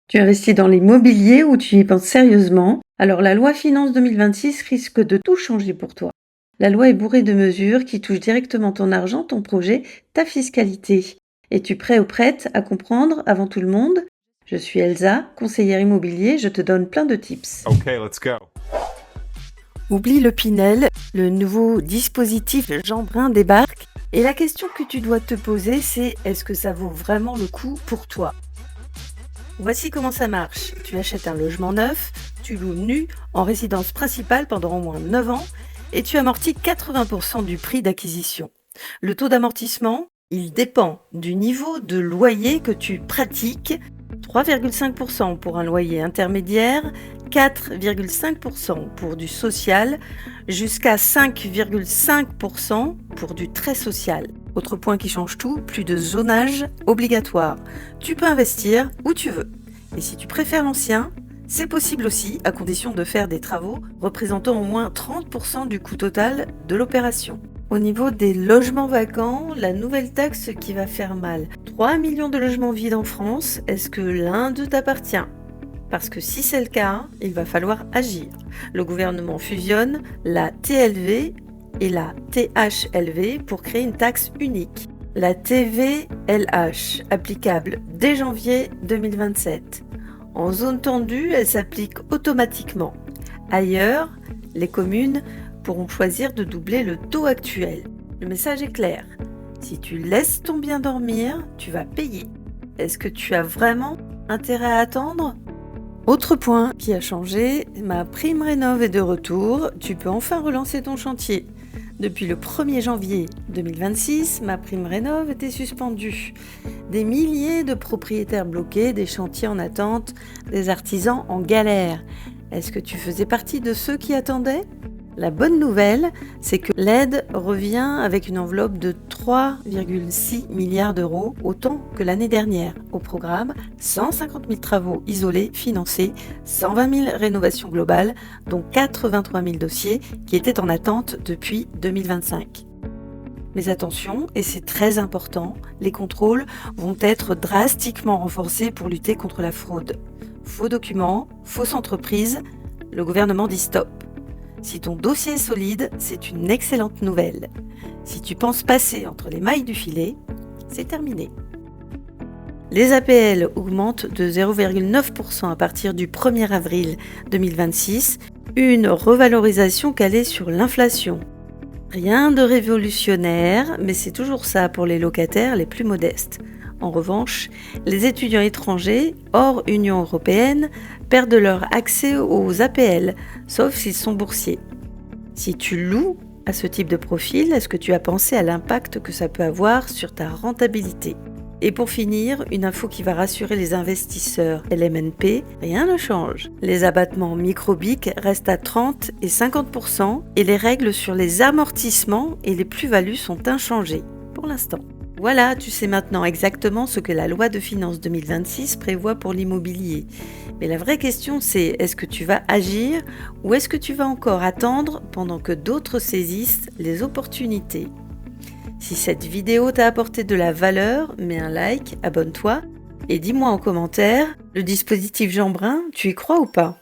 Tu investis dans l'immobilier ou tu y penses sérieusement? Alors la loi Finance 2026 risque de tout changer pour toi. La loi est bourrée de mesures qui touchent directement ton argent, ton projet, ta fiscalité. Es-tu prêt ou prête à comprendre avant tout le monde? Je suis Elsa, conseillère immobilier, je te donne plein de tips. Okay, let's go. Oublie le Pinel, le nouveau dispositif Jeanbrun débarque. Et la question que tu dois te poser, c'est est-ce que ça vaut vraiment le coup pour toi? Voici comment ça marche. Tu achètes un logement neuf, tu loues nu en résidence principale pendant au moins 9 ans et tu amortis 80% du prix d'acquisition. Le taux d'amortissement, il dépend du niveau de loyer que tu pratiques. 3,5% pour un loyer intermédiaire, 4,5% pour du social, jusqu'à 5,5% pour du très social. Autre point qui change tout, plus de zonage obligatoire. Tu peux investir où tu veux. Et si tu préfères l'ancien, c'est possible aussi, à condition de faire des travaux représentant au moins 30% du coût total de l'opération. Au niveau des logements vacants, la nouvelle taxe qui va faire mal. 3 millions de logements vides en France, est-ce que l'un d'eux t'appartient? Parce que si c'est le cas, il va falloir agir. Le gouvernement fusionne la TLV et la THLV pour créer une taxe unique. La TVLH, applicable dès janvier 2027. En zone tendue, elle s'applique automatiquement. Ailleurs, les communes pourront choisir de doubler le taux actuel. Le message est clair. Si tu laisses ton bien dormir, tu vas payer. Est-ce que tu as vraiment intérêt à attendre? Autre point qui a changé, ma prime rénov est de retour. Tu peux enfin relancer ton chantier. Depuis le 1er janvier 2026, ma prime rénov était suspendue. Des milliers de propriétaires bloqués, des chantiers en attente, des artisans en galère. Est-ce que tu faisais partie de ceux qui attendaient? La bonne nouvelle, c'est que l'aide revient avec une enveloppe de 3,6 milliards d'euros, autant que l'année dernière. Au programme, 150 000 travaux isolés financés, 120 000 rénovations globales, dont 83 000 dossiers qui étaient en attente depuis 2025. Mais attention, et c'est très important, les contrôles vont être drastiquement renforcés pour lutter contre la fraude. Faux documents, fausses entreprises, le gouvernement dit stop. Si ton dossier est solide, c'est une excellente nouvelle. Si tu penses passer entre les mailles du filet, c'est terminé. Les APL augmentent de 0,9% à partir du 1er avril 2026, une revalorisation calée sur l'inflation. Rien de révolutionnaire, mais c'est toujours ça pour les locataires les plus modestes. En revanche, les étudiants étrangers, hors Union européenne, perdent leur accès aux APL, sauf s'ils sont boursiers. Si tu loues à ce type de profil, est-ce que tu as pensé à l'impact que ça peut avoir sur ta rentabilité? Et pour finir, une info qui va rassurer les investisseurs LMNP, rien ne change. Les abattements microbiques restent à 30 et 50% et les règles sur les amortissements et les plus-values sont inchangées pour l'instant. Voilà, tu sais maintenant exactement ce que la loi de finances 2026 prévoit pour l'immobilier. Mais la vraie question c'est, est-ce que tu vas agir ou est-ce que tu vas encore attendre pendant que d'autres saisissent les opportunités? Si cette vidéo t'a apporté de la valeur, mets un like, abonne-toi et dis-moi en commentaire, le dispositif Jeanbrun, tu y crois ou pas?